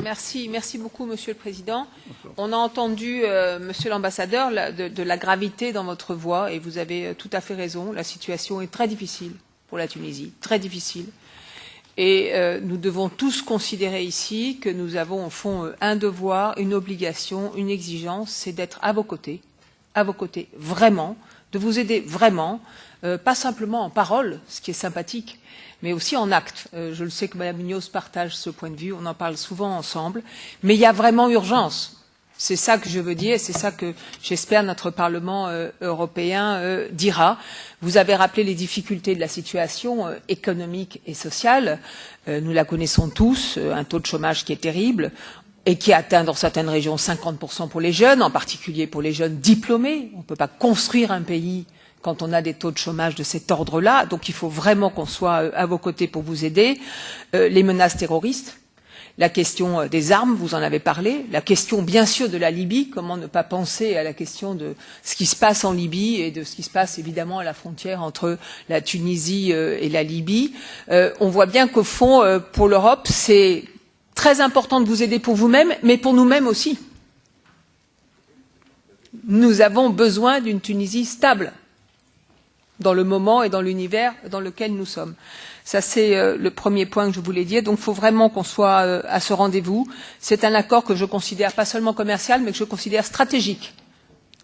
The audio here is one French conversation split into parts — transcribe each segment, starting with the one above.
Merci beaucoup, Monsieur le Président. On a entendu, Monsieur l'ambassadeur, de la gravité dans votre voix, et vous avez tout à fait raison. La situation est très difficile pour la Tunisie, très difficile. Et nous devons tous considérer ici que nous avons, au fond, un devoir, une obligation, une exigence, c'est d'être à vos côtés, vraiment, de vous aider vraiment, pas simplement en parole, ce qui est sympathique, mais aussi en actes. Je le sais que Mme Munoz partage ce point de vue, on en parle souvent ensemble, mais il y a vraiment urgence. C'est ça que je veux dire, c'est ça que j'espère notre Parlement européen dira. Vous avez rappelé les difficultés de la situation économique et sociale. Nous la connaissons tous, un taux de chômage qui est terrible et qui atteint dans certaines régions 50% pour les jeunes, en particulier pour les jeunes diplômés. On ne peut pas construire un pays quand on a des taux de chômage de cet ordre-là. Donc il faut vraiment qu'on soit à vos côtés pour vous aider. Les menaces terroristes. La question des armes, vous en avez parlé. La question, bien sûr, de la Libye. Comment ne pas penser à la question de ce qui se passe en Libye et de ce qui se passe, évidemment, à la frontière entre la Tunisie et la Libye. On voit bien qu'au fond, pour l'Europe, c'est très important de vous aider pour vous-même, mais pour nous-mêmes aussi. Nous avons besoin d'une Tunisie stable dans le moment et dans l'univers dans lequel nous sommes. Ça, c'est le premier point que je voulais dire. Donc, il faut vraiment qu'on soit à ce rendez-vous. C'est un accord que je considère pas seulement commercial, mais que je considère stratégique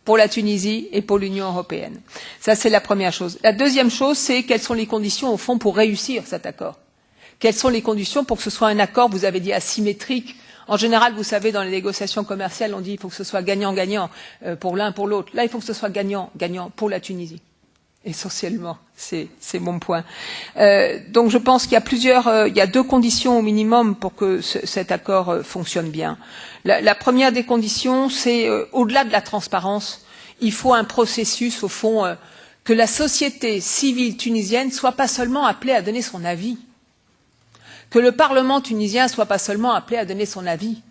pour la Tunisie et pour l'Union européenne. Ça, c'est la première chose. La deuxième chose, c'est quelles sont les conditions, au fond, pour réussir cet accord. Quelles sont les conditions pour que ce soit un accord, vous avez dit, asymétrique. En général, vous savez, dans les négociations commerciales, on dit qu'il faut que ce soit gagnant-gagnant pour l'un, pour l'autre. Là, il faut que ce soit gagnant-gagnant pour la Tunisie. Essentiellement, c'est mon point. Donc je pense qu'il y a deux conditions au minimum pour que cet accord fonctionne bien. La première des conditions, c'est au-delà de la transparence, il faut un processus, au fond, que la société civile tunisienne soit pas seulement appelée à donner son avis, que le Parlement tunisien soit pas seulement appelé à donner son avis,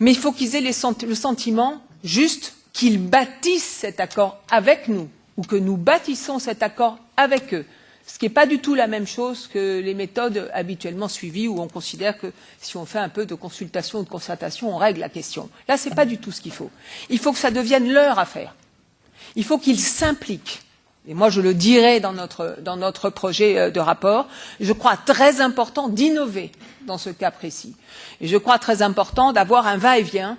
mais il faut qu'ils aient le sentiment juste qu'ils bâtissent cet accord avec nous, ou que nous bâtissons cet accord avec eux. Ce qui n'est pas du tout la même chose que les méthodes habituellement suivies où on considère que si on fait un peu de consultation ou de concertation, on règle la question. Là, ce n'est pas du tout ce qu'il faut. Il faut que ça devienne leur affaire. Il faut qu'ils s'impliquent. Et moi, je le dirai dans notre projet de rapport. Je crois très important d'innover dans ce cas précis. Et je crois très important d'avoir un va-et-vient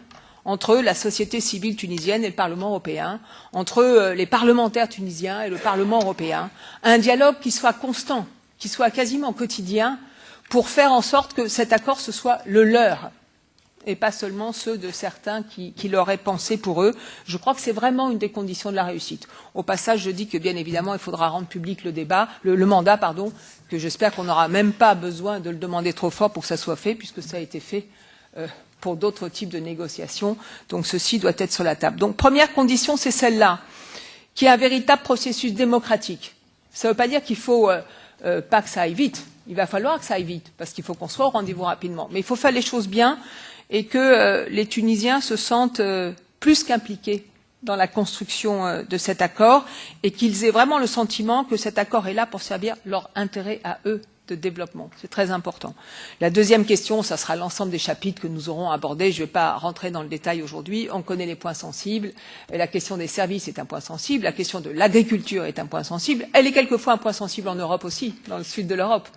entre la société civile tunisienne et le Parlement européen, entre les parlementaires tunisiens et le Parlement européen, un dialogue qui soit constant, qui soit quasiment quotidien, pour faire en sorte que cet accord ce soit le leur, et pas seulement ceux de certains qui l'auraient pensé pour eux. Je crois que c'est vraiment une des conditions de la réussite. Au passage, je dis que bien évidemment, il faudra rendre public le mandat, que j'espère qu'on n'aura même pas besoin de le demander trop fort pour que ça soit fait, puisque ça a été fait pour d'autres types de négociations. Donc ceci doit être sur la table. Donc première condition, c'est celle-là, qui est un véritable processus démocratique. Ça ne veut pas dire qu'il faut pas que ça aille vite. Il va falloir que ça aille vite, parce qu'il faut qu'on soit au rendez-vous rapidement. Mais il faut faire les choses bien et que les Tunisiens se sentent plus qu'impliqués dans la construction de cet accord et qu'ils aient vraiment le sentiment que cet accord est là pour servir leur intérêt à eux de développement. C'est très important. La deuxième question, ça sera l'ensemble des chapitres que nous aurons abordés. Je ne vais pas rentrer dans le détail aujourd'hui. On connaît les points sensibles. La question des services est un point sensible. La question de l'agriculture est un point sensible. Elle est quelquefois un point sensible en Europe aussi, dans le sud de l'Europe.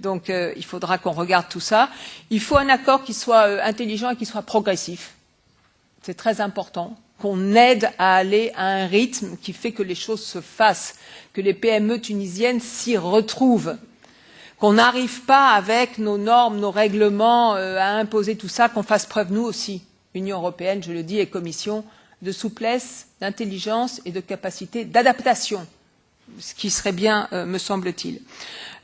Donc, il faudra qu'on regarde tout ça. Il faut un accord qui soit intelligent et qui soit progressif. C'est très important qu'on aide à aller à un rythme qui fait que les choses se fassent, que les PME tunisiennes s'y retrouvent. Qu'on n'arrive pas avec nos normes, nos règlements à imposer tout ça, qu'on fasse preuve nous aussi, Union européenne, je le dis, et Commission, de souplesse, d'intelligence et de capacité d'adaptation, ce qui serait bien, me semble-t-il.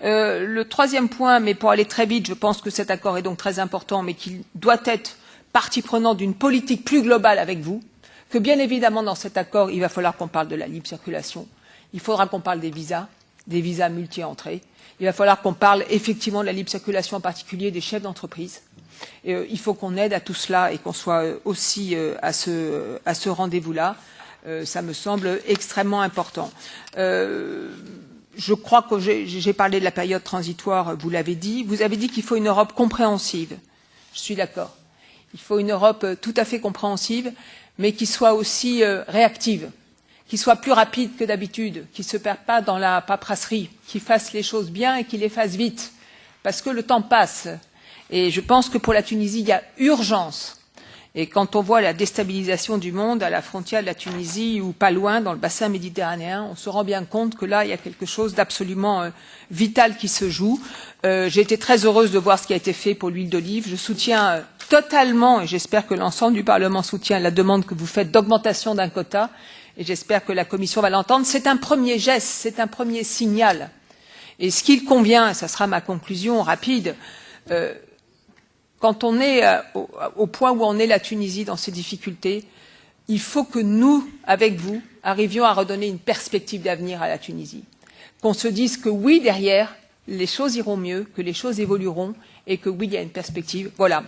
Le troisième point, mais pour aller très vite, je pense que cet accord est donc très important, mais qu'il doit être partie prenante d'une politique plus globale avec vous, que bien évidemment dans cet accord, il va falloir qu'on parle de la libre circulation, il faudra qu'on parle des visas multi-entrées. Il va falloir qu'on parle effectivement de la libre circulation, en particulier des chefs d'entreprise. Il faut qu'on aide à tout cela et qu'on soit aussi à ce rendez-vous-là. Ça me semble extrêmement important. Je crois que j'ai parlé de la période transitoire, vous l'avez dit. Vous avez dit qu'il faut une Europe compréhensive. je suis d'accord. Il faut une Europe tout à fait compréhensive, mais qui soit aussi réactive, qui soit plus rapide que d'habitude, qui ne se perde pas dans la paperasserie, qui fasse les choses bien et qui les fasse vite, parce que le temps passe. Et je pense que pour la Tunisie, il y a urgence. Et quand on voit la déstabilisation du monde à la frontière de la Tunisie ou pas loin, dans le bassin méditerranéen, on se rend bien compte que là, il y a quelque chose d'absolument vital qui se joue. J'ai été très heureuse de voir ce qui a été fait pour l'huile d'olive. Je soutiens totalement, et j'espère que l'ensemble du Parlement soutient la demande que vous faites d'augmentation d'un quota, et j'espère que la Commission va l'entendre. C'est un premier geste, c'est un premier signal. Et ce qu'il convient, et ça sera ma conclusion rapide, quand on est au point où en est la Tunisie dans ces difficultés, il faut que nous, avec vous, arrivions à redonner une perspective d'avenir à la Tunisie. Qu'on se dise que oui, derrière, les choses iront mieux, que les choses évolueront et que oui, il y a une perspective. Voilà.